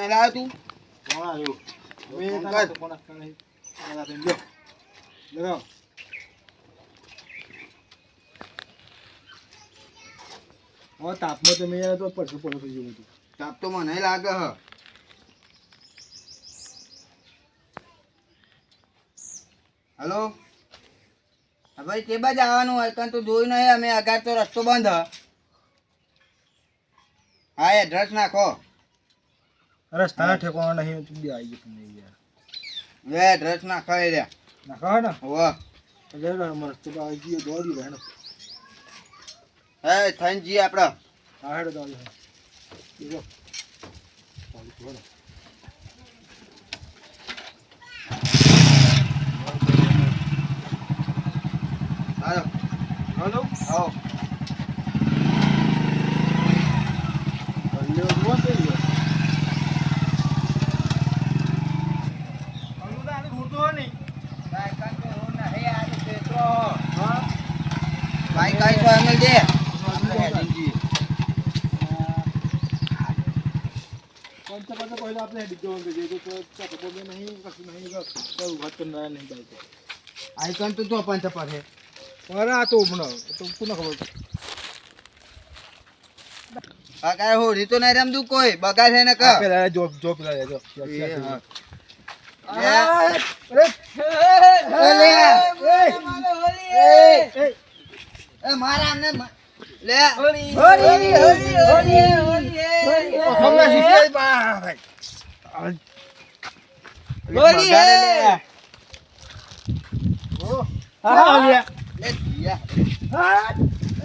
બોલાવ્યો તું? કોણ આવ્યો? કોણ લગાવ. હવે તાપમાં તમે યાર તો પડતું પડતું થઈ ગયું બધું. તાપ તો મને લાગે હ. હલો હા ભાઈ તે બાજુ આવવાનું હોય કારણ તો જોયું નહીં અમે અગાર તો રસ્તો બંધ હ. હા એડ્રેસ નાખો. રસ્તાના ઠેકાણા નહીં તું બી આવી ગયો તમે યાર. એડ્રેસ નાખો એ રહ્યા. નાખા ને હોવા એટલે રસ્તો તો આવી ગયો દોડી રહ્યો ને. હે થઈને જઈએ આપણે. હા હેડો દોડી દેખો. હાલો હાલો આવો. ભાઈ કઈ તો અમે દે પહેલા આપણે ડીજો નહીં કશું નહીં વાત કરનારા નહીં બાઈક આઈકન તો પંચ પડે. અરે આ તો હમણાં તો કોને ખબર. બગાડ હોરી તો નહીં રમતું કોઈ બગાડ છે ને ક પેલા જો પેલા જો મારા ને લે હોલી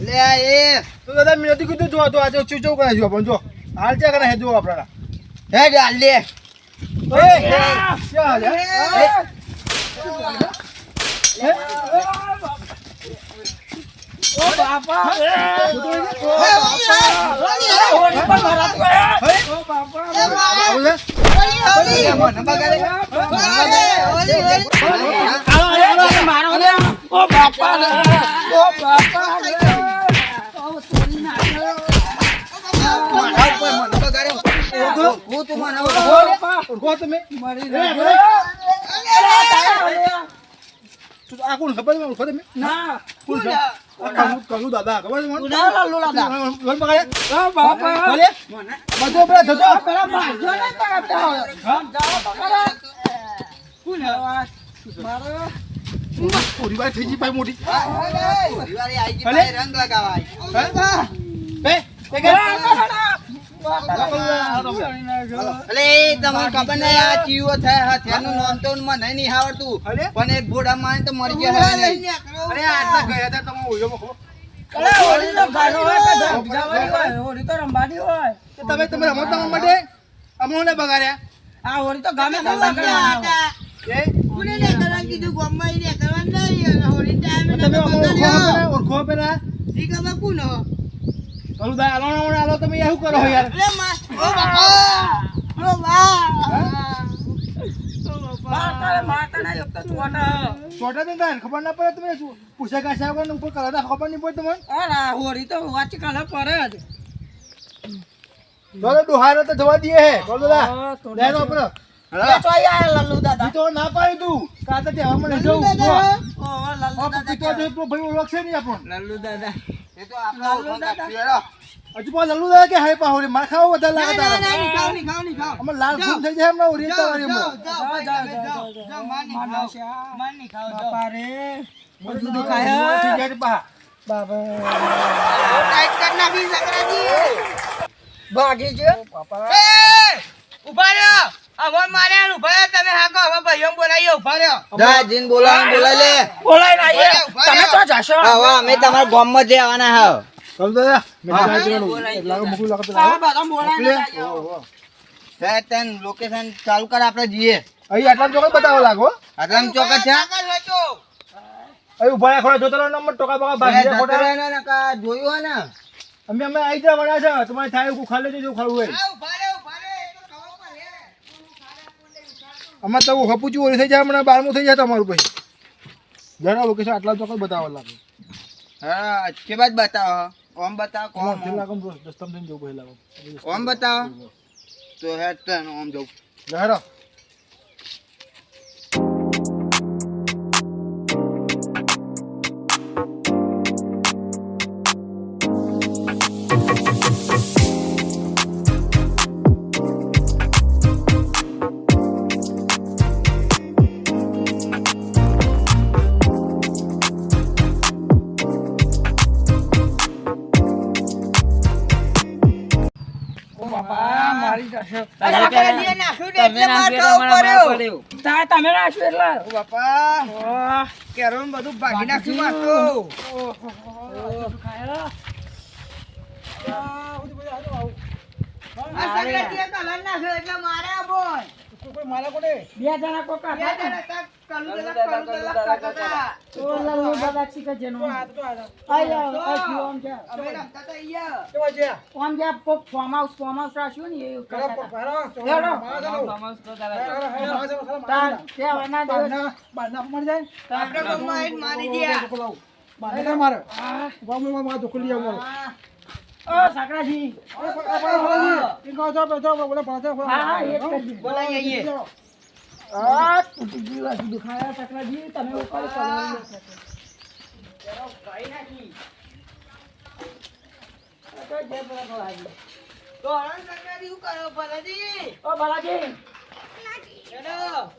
લે એ તો દાદા મેં નથી કીધું જો તો આજે ચૂચો કરે જો પણ જો હાલ ચા કરે હે જો આપણા હે ડાલ લે ઓ બાપા આ કોણ ખબર તમે ના કરું દાદા ખબર છે મને બધો પેલા થતો પેલા પૂરી વાર થઈ ગઈ ભાઈ મોટી રંગ લગાવાય અલે તમને ખબર નહીં આ ચીવો થાય હથિયારનું નામ તો મને નહીં આવડતું પણ એક ઘોડા મારે તો મરી ગયા નહીં. અરે આટલા ગયા હતા તમે ઓળો ખબર તમે તમે રમત માટે અમોને બગાડ્યા આ હોળી તો ગામે ઓળખો પેલા કલું દા આલો તમે શું કરો યાર છોટા ને ખબર ના પડે તમે પૂછા કાશા વગર ઉપર કલર ખબર નહીં પડે તમને હોળી તો વાંચી કાલે પડે જ દોહારો તો જવા દઈએ હે બોલો દા લેનો આપણો લલ્લુ દાદા તો ના પાડી તું કાતે દેવા મને જવું લલ્લુ દાદા તો જો ભાઈ ઓળખશે નહીં આપણો લલ્લુ દાદા એ તો આપણો હજુ પણ લલ્લુ દાદા કે હાય પાહોરી માર ખાવ વધારે લાગે તારા ખાવ અમે લાલ ફૂલ થઈ જાય હમણાં ઓરી તારી મો બાપા રે બધું દુખાય થઈ જાય બા બાબા ટાઈટ કર નાખી સકરાજી ભાગી છે બાપા એ ઉભા રહ્યો હવે મારે ઉભા તમે હાકો હવે ભાઈઓ બોલાયો ઉભા રહ્યો જા જીન બોલાય લે બોલાય ના તમે તો જશો હવે અમે તમારા ગામમાં જે આવવાના હા કલ દાદા મેં લાગે મુકુ લાગે આ બધા બોલાય હે તન લોકેશન ચાલુ કર આપણે જઈએ અહીં આટલા ચોક બતાવો લાગો આટલામ ચોક છે અહીં ઉભા ખોડા જોતો નંબર ટોકા બકા ભાઈ ખોટા જોયું હે ને અમે આવી જા વડા છે તમારે થાય કુ ખાલે જો ખાવું હોય અમાર તો હપુચી ઓરી થઈ જાય હમણાં 12મું થઈ જાય તમારું પછી જરા લોકેશન આટલા ચોક બતાવો લાગે હા કે બાદ બતાવો ઓમ બતાવો કોમ લાગો દસ્તમ દિન જો પહેલા ઓમ બતાવો તો હેડ તને આમ જવું. હેડો. બાપા મારી જશે સકરાજીએ નાખ્યું ને એટલે માર ખાવો પડ્યો. તમે નાખ્યું એટલે ઓ બાપા કેરોન બધું ભાગી નાખ્યું માર તો. આ સકરાજીએ કલર નાખ્યો એટલે મારે આ બોલ. કોઈ મારા કોને બે જણા કોકા બે જણા કાક કલુ દલક કરતા હતા. ઓલા બધા ચીકા જેનો આયો આ ઓમ છે અમે રમતા હતા અહીંયા. કેવા છે ઓમ જે ફોર્મ હાઉસ રાખ્યું ને એ કરા કરતા પરા તો હેડો. મારા તે વાના દિવસ બારના મળી જાય આપણે ગામમાં આવીને મારી ગયા. બારના મારે ગામમાં માં તો ખુલી આવો ઓ સકરાજી હા એ જ કરજો બોલાઈ આઈએ. આ તૂટી ગયું હજી દુખાયા સકરાજી તમે ઉપર કરો તો જે બરાબર લાગી તો હરણ સકરાજી શું કરો ભલાજી? ઓ બાલાજી હેલો.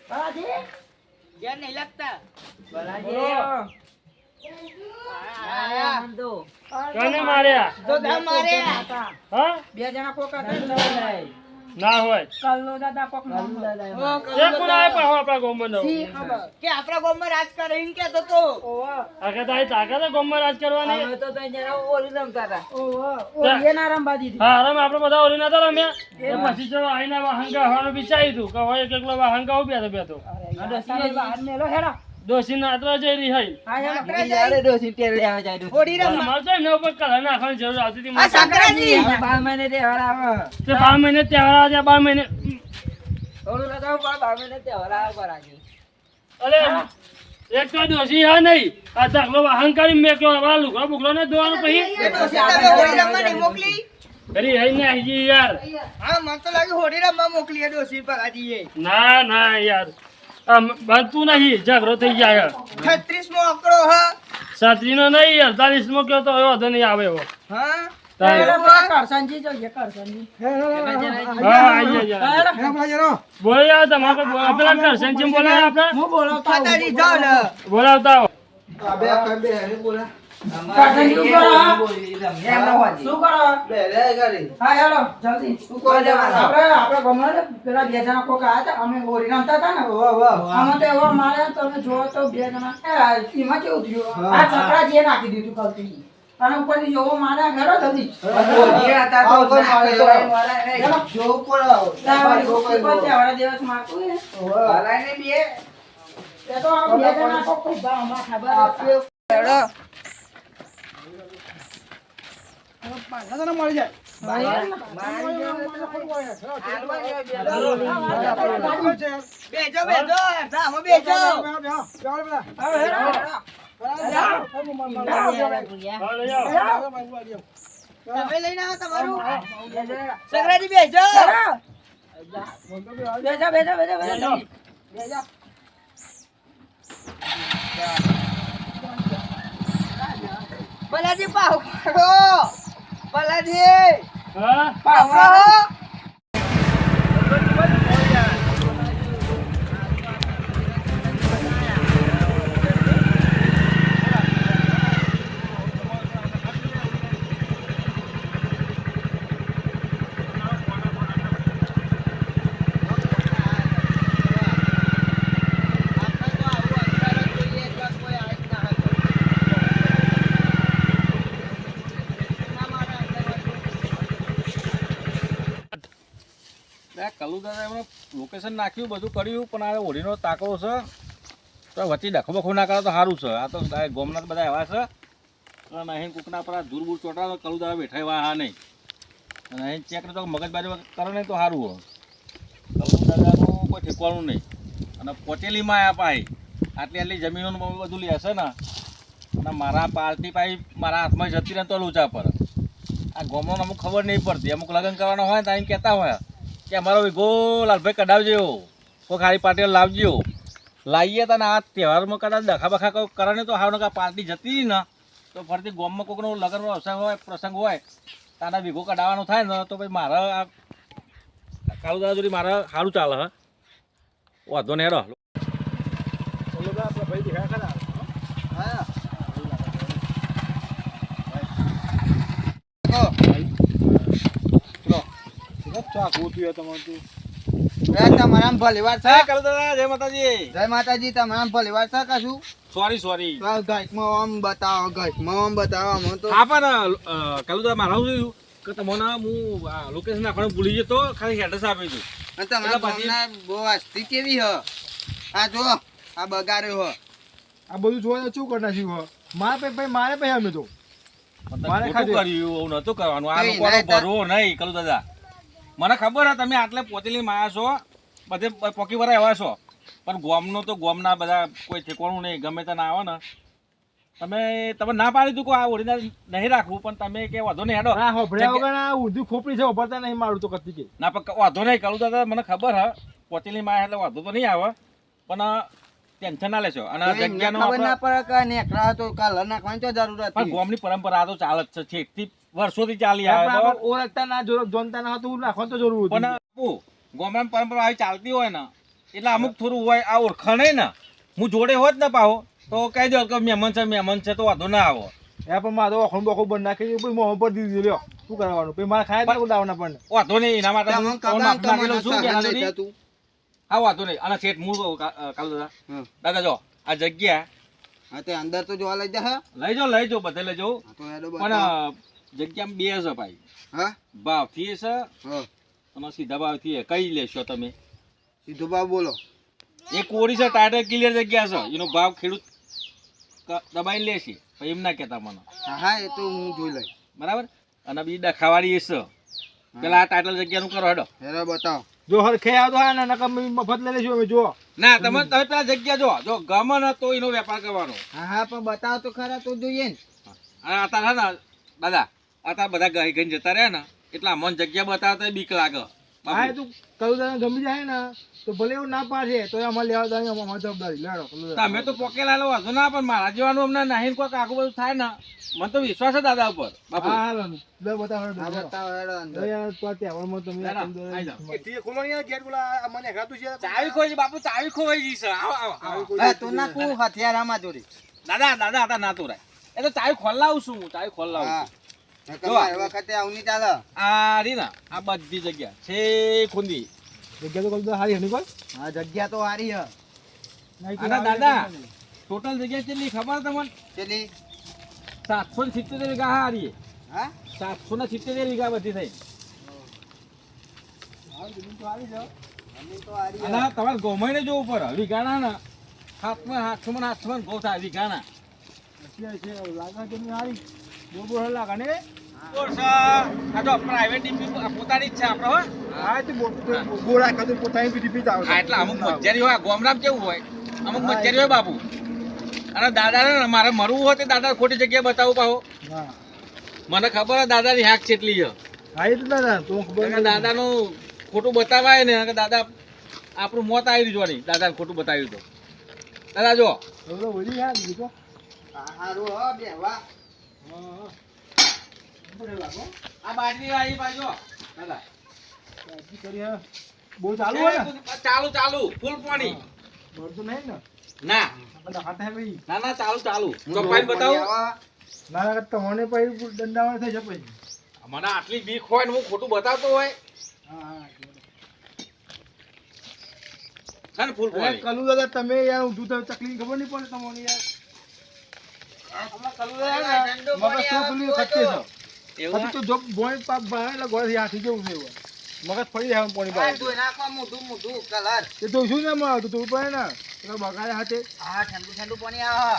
બાલાજી જ્યાં નહીં લાગતા. કોને માર્યા તો દા માર્યા. હા બે જણા કોકા ના હોય કલ્લો દાદા કોક નામ એ કોણ આવે પણ આપણા ગોમમાં નો સી ખબર કે આપણા ગામમાં રાજ કરે એમ કહેતો તો. ઓવા આગળ તારી તાકાત છે ગોમમાં રાજ કરવાની ઓ એના રંબા દીધી હા રમે આપણે બધા ઓલી નતા રમ્યા એ પછી જો આઈના વાહંગા હોવાનું વિચાર્યું હતું કે હોય એકલો વાહંગા ઉભ્યા બેઠો બહાર મેલો હેડો દોશી ના આતરા જઈ રહી હઈ હા હેડો હોડી રમવા. મારે તો એમના ઉપર કલર નાખવાની જરૂર આવતી હતી આ સકરાજી. તે 12 મહિને તહેવાર આવે 12 મહિને અરે એક તો દોશી હા નહીં આ દાખલો અહંકારી મેં કહ્યો હવે લુગડો બુગડો ને ધોવાનું પછી એ ડોશી તમે હોડી રમવા નહીં મોકલી? કરી હઈ ને આઈ યાર હા મને તો લાગ્યું હોડી રમવા મોકલી એ ડોશી ભલાજીએ. ના ના યાર આમ બનતું નહીં ઝઘડો થઈ જાય 36મો આંકડો હ. સાત્રીનો નહીં 48મો કયો તો એવો વાંધો નહીં આવે એવો હા કરસનજી જોઈએ કરસનજી હા આઈ જાય બોલો યાર તમારે કોઈ પેલા કરશન ચેમ બોલાય આપણે હું બોલાવતા આવું. માતાજી જાઓ ને. બોલાવતા આવો કરસનજી શું કરો શું કરો હા હેડો જલ્દી આપણે ગમો ને પેલા બે જણા કોક આયા હતા અમે હોરી રમતા હતા ને આમાં તો એવો મારે તમે જો તો બે જણા એમાં કેવું થયું આ સકરાજીએ નાખી દીધું કલતી અને ઉપરથી જોવો મારે ઘરો જલ્દી વાળા દિવસ મારતું ને એ તો આ બે જણા કોક ખૂબ હમણાં ખબર મળી જાય બેજો બેજો સામો બેજો. તમે લઈને આવો તમારું. સકરાજી બેજો. ભલાજી પાવ કરો. ભલાજી હા પાવ કરો. કલુદાદા એમણે લોકેશન નાખ્યું બધું કર્યું પણ આ હોળીનો તાકડો છે તો વચ્ચે ડખો બખો ના કરે તો સારું છે આ તો ગોમના બધા એવા છે અને અહીં કૂકના પર ધૂળ બૂળ ચોટાડો કલુદાદા બેઠા એવા હા નહીં અને અહીં ચેક તો મગજબારી કરે નહીં તો સારું હોય કલુદાદાનું કોઈ ઠેકવાનું નહીં અને પોટેલીમાં આવ્યા પાઈ આટલી જમીનોનું બધું લેશે ને અને મારા પાર્ટી પાઈ મારા હાથમાં જતી રહે તો લૂચા પર આ ગામમાં અમુક ખબર નહીં પડતી. અમુક લગ્ન કરવાનો હોય તો એમ કહેતા હોય કે અમારો વિગો લાલભાઈ કઢાવજો, કોઈ ખાલી પાર્ટી લાવજો. લાવીએ તને આ તહેવારમાં કદાચ દખા બખા કોઈ કરે ને તો હાવ ને પાર્ટી જતી રહી ને તો ફરતી ગામમાં કોઈકનો લગ્નનો અવસર હોય, પ્રસંગ હોય, તારા વિગો કઢાવવાનો થાય ને તો ભાઈ મારે આ કાળુ દાદા જોડી મારે સારું ચાલે. હા વાંધો નહીં હેડો. ચલો તો આપણે ભાઈ દેખાય ખરા. હા ચા ગોતું તમારું તમારા ભલીવાર છે. કાળુ દાદા જય માતાજી. જય માતાજી. તમારા ભલીવાર છે કશું? સોરી ઘટમાં આમ બતાવો, ઘટમાં આમ બતાવો. અમે તો હા પણ કાળુ દાદા મારા શું થયું કે તમને હું લોકેશન નાખવાનું ભૂલી ગયો તો ખાલી એડ્રેસ આપ્યું હતું. અને તમારા ગામના બહુ વસ્તી કેવી હ? આ જો આ બગાડ્યો હ. આ બધું જોઈને શું કરી નાખ્યું હો? મારે ભાઈ મારે ભાઈ અમે તો મારે ખોટું ખાધું. કર્યું એવું નતું કરવાનું. આ કઈ લોકોનો નહીં તા- ભરવો નહીં કાળુ દાદા. મને ખબર હે તમે આટલે પોતેલી માયા છો, બધે પોકી વરા એવા છો, પણ ગોમનો તો ગોમના બધા કોઈ ઠેકવાનું નહીં. ગમે તે ના આવે ને તમે ના પાડી તું આ ઓરિજિનલ નહીં રાખવું, પણ તમે કે વાંધો નહીં હેડો. આ હોભળ્યા વગર આ ઊંધી ખોપડી છે, હોભળતા નહીં મારું તો કતી કે. ના પણ વાંધો નહીં કાળુ દાદા, મને ખબર હે પોતેલી માયા એટલે વાંધો તો નહીં આવે, પણ ટેન્શન ના લેશો. અને તો એમને જગ્યાનો ખબર ના આપણે- પડે કે નેકળા તો કલર નાખવાની તો જરૂર પણ હતી. ગોમની પરંપરા તો ચાલે જ છે, છેકથી વર્ષોથી ચાલી આવે. આપણે બરાબર? ઓળખતા ના જોનતા ના હતું નાખવાનું તો જરૂર પણ હતી. આપું ગોમડાની પરંપરા આવી ચાલતી હોય ને એટલે અમુક થોડું હોય આ ઓળખાણ ને હું જોડે હોત ને પાહો તો કહી દો કે મહેમાન છે તો વાંધો ના આવો. એ પણ મારે તો ઓખણ બોખો બંધ નાખી પછી મોં પર દીધી લ્યો શું કરવાનું પછી મારે ખાય ના ઉડાવવાના પણ વાંધો નહીં એના માટે તમને હું ખબર માપ તો નાખેલો મને છું કે સહન એના નહીં જોડી. થતું. હા વાંધો નહીં. અને શેઠ હું કાલ હમ. દાદા જો આ જગ્યા હા તે અંદર તો જોવા લઈ જા. લઈ જાઓ બધે લઈ જાઓ, હા તો હેડો પણ બતાવો. જગ્યામાં બે છે ભાઈ, હા ભાવથી છે હા અને સીધા ભાવથી કઈ લેશો તમે? સીધો ભાવ બોલો. એક કોરી છે ટાઈટર ક્લિયર જગ્યા છે, એનો ભાવ ખેડૂત દબાઈને લેશે પણ એમ ના કહેતા મને. હા હા એ તો હું જોઈ લઈ. બરાબર? અને બીજી ડખાવાળી એ છે પેલા આ ટાઈટલ જગ્યાનું કરો હેડો. હેડો બતાવો. જો હરખે આવતો હોય ને નકર મફત લઈ લેશું અમે જો. ના તમે પેલા જગ્યા જો ગમે ને તો એનો વેપાર કરવાનો. હા હા પણ બતાવો તો ખરા તો જોઈએ ને. અને અત્યારે હે ને દાદા અત્યારે બધા ગઈ ગઈને જતા રહ્યા ને એટલે અમને જગ્યા બતાવતા બીક લાગે. હા તું કયું તને ગમી જાય ને તો ભલે એવું ના પાડે તો અમારે લેવા દઈએ અમારી જવાબદારી લેડો. તમે તો પોકેલા લો વાંધો ના, પણ મારા જેવાનું અમને નહીં કોઈ આગુ બધું થાય ને મને તો વિશ્વાસ છે દાદા ઉપર. બાપુ હા હાલો લે બતાવો હા બતાવો હેડો અંદર. યાર તો તહેવારમાં તમે ના, ના, આઈ જાઓ. એ ખોલો યાર ગેટ બોલા મને ખાતું છે ચાવી ખોઈ બાપુ, ચાવી ખોવાઈ ગઈ છે. આવો આવો હા તું નાખું હથિયાર આમાં જોડી. દાદા હતા ના તોરાય એ તો ચાવી ખોલાવું છું હું, ચાવી ખોલાવું હા છું. નકર મારી વખતે આવું નહીં ચાલે. આ રી ના આ બધી જગ્યા છે ખુંદી. જગ્યા તો કલતો હારી હની કોઈ હા જગ્યા તો સારી હ. અને દાદા ટોટલ જગ્યા કેટલી ખબર તમને? ચલી 770 વીઘા હારી. હા 770 વીઘા બધી થઈ. જમીન તો સારી હ. અને તમારે ગોમાઈને જોવું પડે વીઘાના ને હાથમાં ગો થાય વીઘાના. લાગે તમે હારી બોર લાગે ને આ તો પ્રાઇવેટ ડીપી પોતાની જ છે આપણે હો. હા તો બોરા કદું પોતાની પીધી પીતા આવે હા, એટલે અમુક મજ્જારી હોય ગોમરામ કેવું હોય અમુક મજ્જારી હોય બાપુ. અને દાદાને મારે મરવું હોય તો દાદા ખોટી જગ્યાએ બતાવું પાહો. હા મને ખબર હે દાદાની હાક કેટલી છે. હા એ તો દાદા તો ખબર કારણ કે દાદાનું ખોટું બતાવાય ને કે દાદા આપણું મોત આવી જોવાની દાદાને ખોટું બતાવ્યું તો. દાદા જો એવડો વળી યાર બીજો સારું હ બેહવા. આ બાટલી આવી બાજુ દાદા કરી હા બહુ ચાલુ હોય ને ચાલુ ફૂલ પાણી. બોર તો નહીં ને ના આપણે હાથે ભાઈ ના ચાલુ ચોપાઈને બતાવું. ના ના તમને પછી દંડાવાળ થઈ જાય પછી મને આટલી બીક હોય ને હું ખોટું બતાવતો હોય હા હા છે ને ફૂલ પાણી. કલુ દાદા તમે યાર ઊંધું તો તકલીફ ખબર નહીં પડે તમને યાર કલુ દાદા મગજ તો પેલું ખચ્ચે છે એવું પછી તો જો બોય પાપ ભાઈ એટલે ગોળ હાથી જેવું છે એવું મગજ ફરી જાય પાણી હા પાડે ધોઈ નાખો મોઢું કલર. એ તો શું ના આવતું તું પડે ને એટલે બગાડે હાથે હા ઠંડુ પાણી આવે.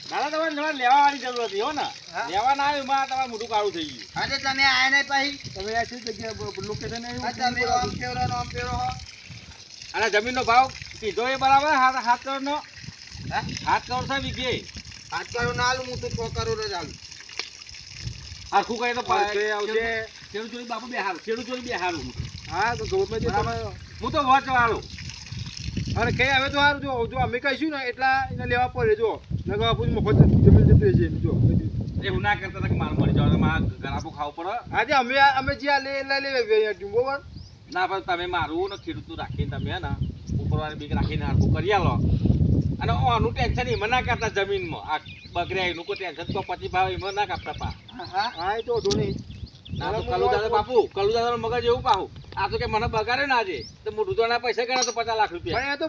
દાદા તમારે લેવા વાળી જરૂર હતી હો ને. હા. લેવા ના આવ્યું માં તમારે મોટું કાળું થઈ ગયું. હા તો તમે આયા નહીં પછી. તમે આ કઈ જગ્યાએ લોકેશન હા તમે આમ ફેરો ને આમ ફેરો હો. અને જમીનનો ભાવ કીધો એ બરાબર 7 કરોડનો. હા 7 કરોડ છે વીઘે. 5 કરોડ ના આલું હું તો 6 કરોડ જ આલું. આખું કહે તો આવશે આવશે. ખેડૂત જોડી બાપુ બેહારું ખેડૂત જોડી બેહારું હા તો ગવર્મેન્ટ જે તમે હું તો વોચ વાળું અને કઈ હવે તો સારું જો અમે કહીશું ને એટલા એને લેવા પડે જો નગર બાપુ મફત જમીન જતી રહેશે એની જો એવું ના કરતા હતા કે માર મળી જાવ મારા ગરાબો ખાવું પડે આજે અમે જે આ લે બરોબર ના પણ તમે મારું ને ખેડૂતનું રાખીને તમે ને ઉપરવાળી બીક રાખીને હરખું કરી આલો અને આનું ટેન્શન એમાં ના કરતા જમીનમાં આ બગડ્યા એનું કોઈ ટેન્શન તો પછી ભાવ એમાં ના કાપતા પા હા એ તો ધોની ના તો કલુ દાદા બાપુ કલુ દાદા મગજ એવું પાહું આ તો કે મને બગાડે ને આજે તો મોટું તો ના પૈસા ગણા તો 50 લાખ રૂપિયા પણ એ તો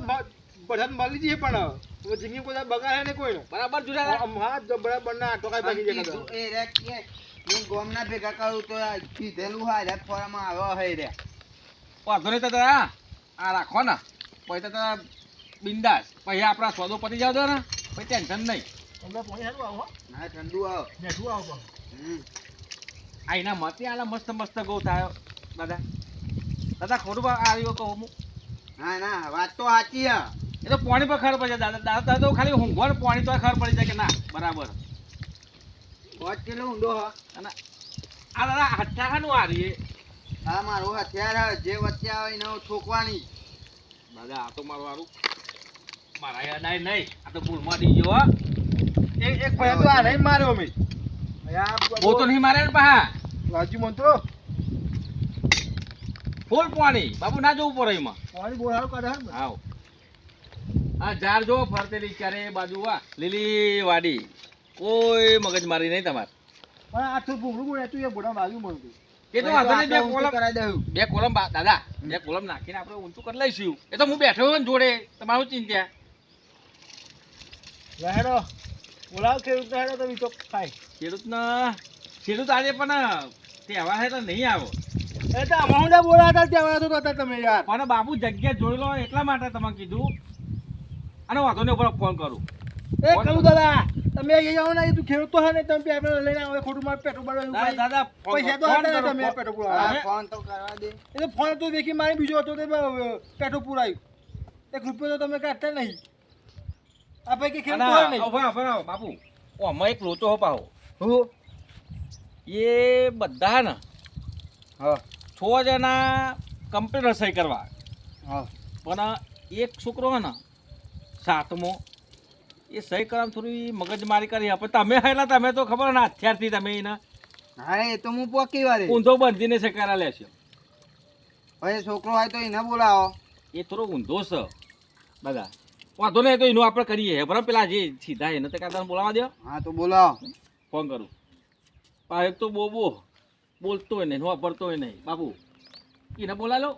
બધા મળી જઈએ પણ હવે જિંદગી કોઈ બગાડે ને કોઈ બરાબર જુદા હા બરાબર ના ટોકાઈ ભાગી જાય એ રે કે હું ગોમના ભેગા કરું તો આ કીધેલું હા રે ફોરામાં આવ્યો હે રે વાંધો નહીં તો તારા આ રાખો ને પછી તો તારા બિંદાસ પછી આપણા સોદો પતી જાવ દો ને પછી ટેન્શન નહીં તમને પોણી હારું આવો હા ઠંડુ આવ બેઠું આવો આ એના મતે આલા મસ્ત મસ્ત ગૌ થાય દાદા દાદા ખોટું આવ્યો કહું હું ના ના વાત તો સાચી હે એ તો પાણી પર ખબર પડે દાદા દાદા તો ખાલી ઊંઘવાનું પાણી તો ખબર પડી જાય કે ના બરાબર વાત કેટલો ઊંડો હ અને આ દાદા હઠ્ઠાનું આ રહી હા મારું હથિયાર હે જે વચ્ચે આવે એને ઠોકવાની દાદા આ તો મારું વારું મારા યાદાય નહીં આ તો ભૂલમાં દી ગયો હો. એક ભાઈ તો આ નહીં માર્યો અમે બહુ તો નહીં મારે ને પા રાજુ મંત્રો ફૂલ પાણી બાબુ ના જવું પડે એમાં પોણી બહુ સારું કાઢે હે આવ આ ઝાડ જો ફરતેલી ચારે બાજુ આ લીલી વાડી કોઈ મગજ મારી નહીં તમારે પણ આ તો ભૂંગળું બોલે તું એ બોડા બાજુ મળતું એ તો વાંધો નહીં આપણે ઊંચું કરાઈ દઉં બે કોલમ દાદા બે કોલમ નાખીને આપણે ઊંચું કરી લઈશું એ તો હું બેઠો હોય ને જોડે તમારું ચિંતા રહેડો બોલાવ ખેડૂત રહેડો તો તો ખાય ખેડૂત આજે પણ તહેવાર છે તો નહીં આવો એ તો અમાઉન્ડા બોલાતા ત્યાં તો હતા તમે યાર પણ બાબુ જગ્યા જોઈ લો એટલા માટે તમે કીધું અને વાંધો નહીં ઉપર ફોન કરું એ કલું દાદા તમે અહીં આવો ને તું ખેડૂત તો હે ને તમે આપણે લઈને આવો ખોટું મારે પેટ્રોલ બાળવા દાદા દાદા પૈસા તો ફોન હતા કરો, તમે પેટ્રોલ હા, પુરાવા ફોન તો કરવા દે એ તો ફોન તો દેખી મારી બીજો હતો તે પેટ્રોલ પુરાયું 1 રૂપિયો તો તમે કાઢતા નહીં આ ભાઈ કે ખેડૂત તો હે નહીં બાપુ આમાં એક લોચો હો પાહો હું એ બધા ને હા 6 જણા કમ્પ્યુટર સહી કરવા હા પણ એક છોકરો હે ને 7મો એ સહી કરવામાં થોડી મગજમારી કરી પણ તમે હેલા તમે તો ખબર ને અત્યારથી તમે એને હા એ તો હું પોકી વાળી ઊંધો બંધીને સહી કરા લેશો પછી છોકરો હોય તો એને બોલાવો એ થોડો ઊંધો છે બધા વાંધો નહીં તો એનું આપણે કરીએ બરાબર પેલા જે સીધા એને તો કાંતા બોલાવા દો હા તો બોલાવો ફોન કરું પા એક તો બોલતો હોય નહીં વાપરતો હોય નહીં બાપુ એને બોલા લો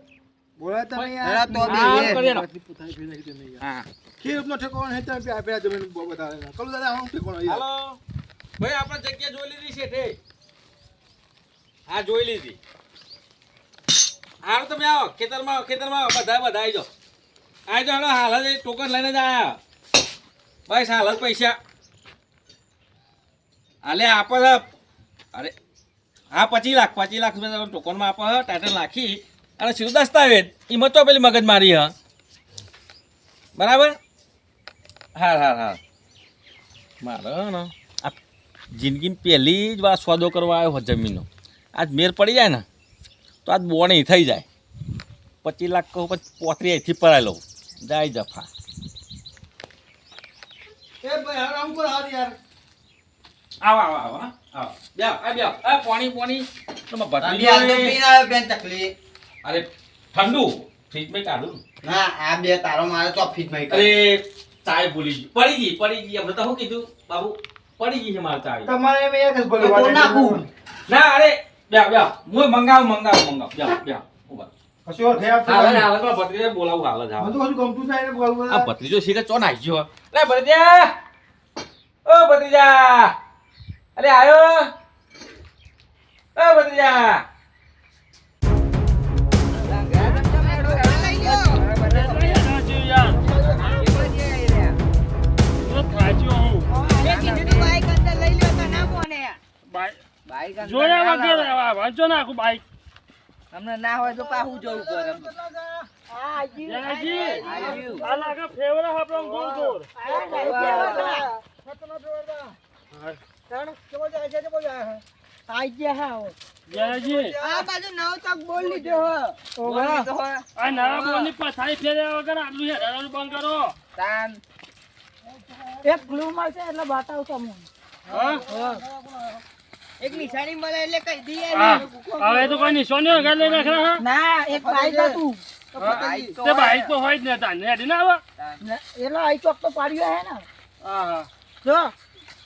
બોલા તમે હેરા તો બે હા, એ. કરીએ ને. પોતાની ફેર નાખી તમે યાર હા ખેડૂતનો ઠેકાણો હે તમે આપેલા જમીન બહુ બતાવે કલું દાદા હું ઠેકાણો યાર હાલો ભાઈ આપણે જગ્યા જોઈ લીધી છે ઠે હા જોઈ લીધી હાલો તમે આવો ખેતરમાં બધા આવી જાઓ હાલો હાલ જ ટોકન લઈને જ આયા બસ હાલ જ પૈસા હાલે આપો છે અરે હા 25 લાખ રૂપિયા ટોકનમાં આપો ટાઇટલ નાખી અને સીધું દસ્તાવેજ એમાં તો પેલી મગજ મારી હા બરાબર હા મારે ને આ જિંદગીમાં પહેલી જ વાર સોદો કરવા આવ્યો જમીનનો આજ મેર પડી જાય ને તો આજ બોણી થઈ જાય 25 લાખ કહું પછી 35 અહીંથી પડાવી લઉં જાય જફા એ ભાઈ હાલ આવું કર હાલ યાર આવો આ પાણી તમે તમે આ તો પીને આવ્યો બેન તકલી અરે ઠંડુ ફ્રીજમાં કાઢું ના આ બે તારો મારે તો ફીટ માં અરે ચાય ભૂલી ગઈ પડી ગઈ હમણાં તો શું કીધું બાબુ પડી ગઈ છે મારે ચાય તમારે મેં એક જ બોલી તો નાખું ના અરે બે હું મંગાવું બે ઉભા કશો થયા હાલ તો ભત્રીજો બોલાવું હાલ જ મને તો કશું ગમતું થાય ને બોલવું આ ભત્રીજો શીખે ચો નાખી ગયો લે ભત્રીજા ઓ ભત્રીજા અરે આયો ઓ ભત્રીજા જોયા વગર વાંચો નાખું બાઈક તમને ના હોય તો પાછું જવું પડે આ લાગે ફેવર આપણો ગોળ ગોળ આઈ ગયા હા હો. જયજી આ બાજુ નવ તક બોલ લીધો હો. બોલ લીધો હો. આ નવા બોલની પથારી ફેર્યા વગર આટલું હેરાન બંધ કરો તાન. એક ક્લુ મળશે એટલે બતાવું તમને. હા એક નિશાની મળે એટલે કહી દઈએ હા. હવે તો કોઈ નિશાની વગર લઈ નાખ્યા હા? ના એક બાઈક હતું તે ભાઈ તો હોય જ ને તાને હેડી ના આવે એટલે આઈ ચોક તો પાડ્યો હે ને. હા હા જો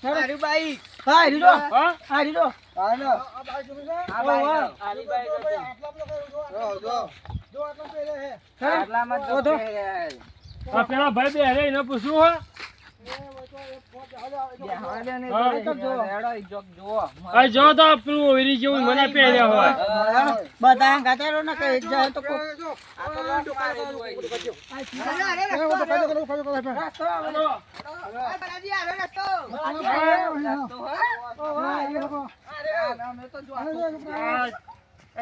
તારું બાઈક. હા રીડો હા હા રીડો. હાલો. આ બાજુ છે આ બાઈક. આલી બાઈક જો આટલા પેલે હે આટલામાં જ ઓધો. આ પેલા ભાઈ બે હેરે એને પૂછવું હા આ જો તો પેલું ઓયરી જેવું મને પહેર્યા હોય બધા ગાતેરો ના કઈ જાય તો કોક.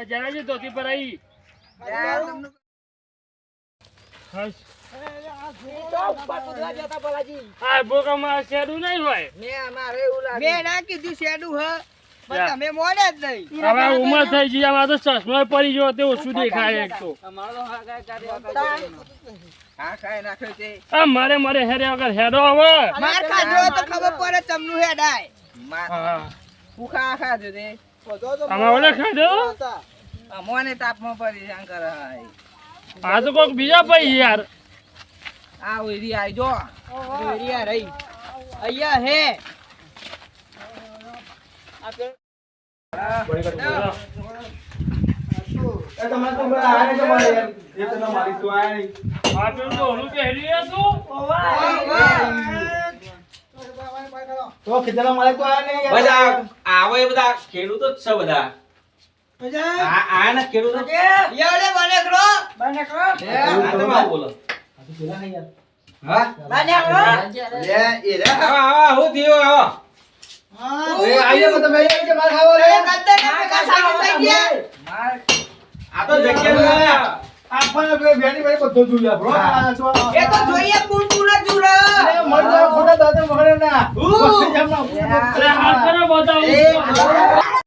જણાજી ધોતી પર આવી હા બોકામાં શેડું નહીં હોય મેં ના કીધું શેડું હ પણ તમે મોડે જ નહીં. હવે ઉંમર થઈ ગઈ આમાં તો ચશ્મા પડી ગયો તે ઓછું દેખાય એક તો હા ખાઈ નાખ્યો છે. આ મારે હેરે વગર હેડો હવે માર ખાધો તો ખબર પડે તમનું હેડાય. હા ભૂખા ખાધો તે આમાં ઓલે ખાધો અમોને તાપમાં પરેશાન કરે હાય. આ તો કોક બીજા ભાઈ યાર આ ઓયરી આઈ જો ઓયરી આ રહી અહીંયા હે આ પેલું તો ઓલું પહેરી હતું તો ખીજાના માલિક તો આયા નહીં બધા આવે એ બધા ખેડૂતો જ છે બધા આ ના ખેડૂતો યાડે બને કરો બને કરો આ તમે આવું બોલો હા બને કરો. લે એ રે હા હું થયો આવો એ આઈએ મત મેં કે માર ખાવો રે કદે ને કસાઈ થઈ ગયા. આ તો જગ્યા આપણને બે બેની ભાઈ બધો જોઈ લ્યા બ્રો એ તો જોઈએ પૂર પૂર જુર મર જાવ ખોટા દાદા મગરે ના અરે હાથ કરો બતાવું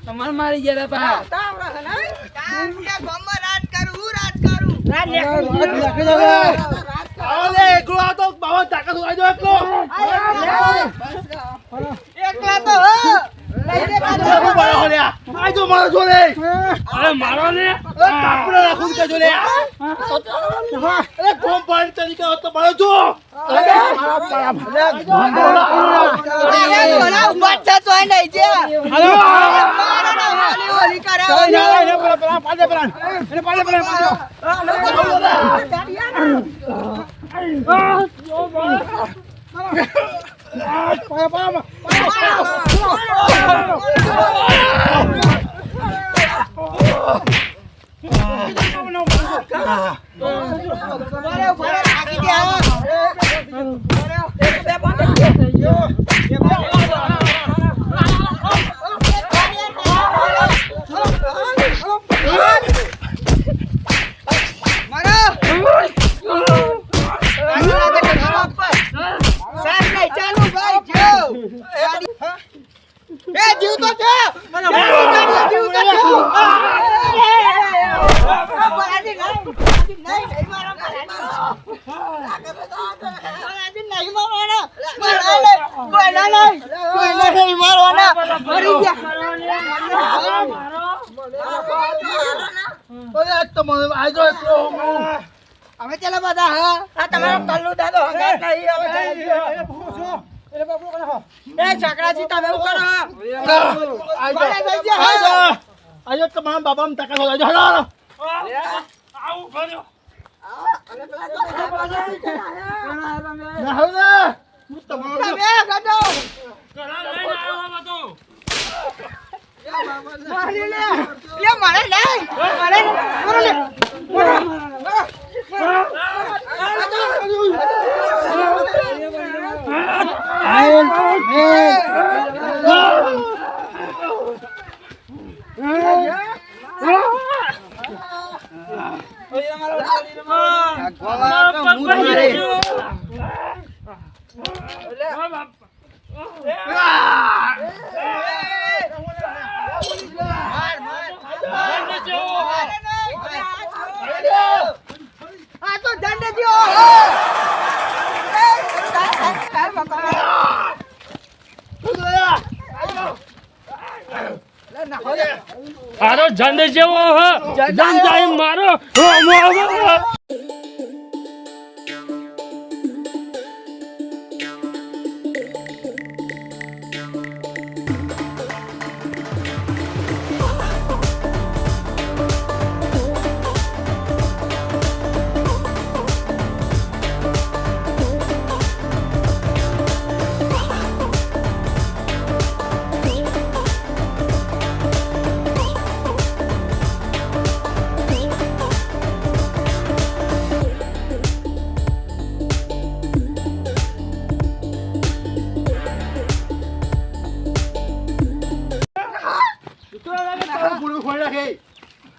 તમારે મારી ગયા પા ગામમાં રાજ કરું હું રાજ કરું રાજ એકલો આવતો બાવા તાકાત હોય જો એકલો એકલા તો હો લઈ દે કાઢો. આ જો મારો જો લે અરે મારો ને કાપડા રાખું કે જો લે અરે કોમ પાણી તરીકે તો મારો જો અરે ઘણા ઉભા છે તોય નહીં છે. મારો ના હોલી કરાવો છો. હવે ચલો બધા હા આ તમારો કલ્લુ દાદો હંગાત નહીં હવે એ છકડાજી તમે શું કરો આજો તમારા બાપા માં તાકાત હોય જો હાલો આવું કર્યો ના હવે હું તમારો તમે ગડો ઘણા લઈને આવ્યો બધું મારી લે મારે નહીં આ તો દંડ દિયો આરો જંડ જેવો હ જંડાઈ મારો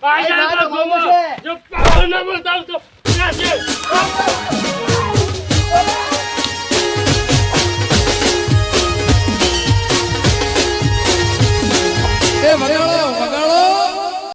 આ જાણ ગોમો જો પાવર ના બોલતા તો ના છે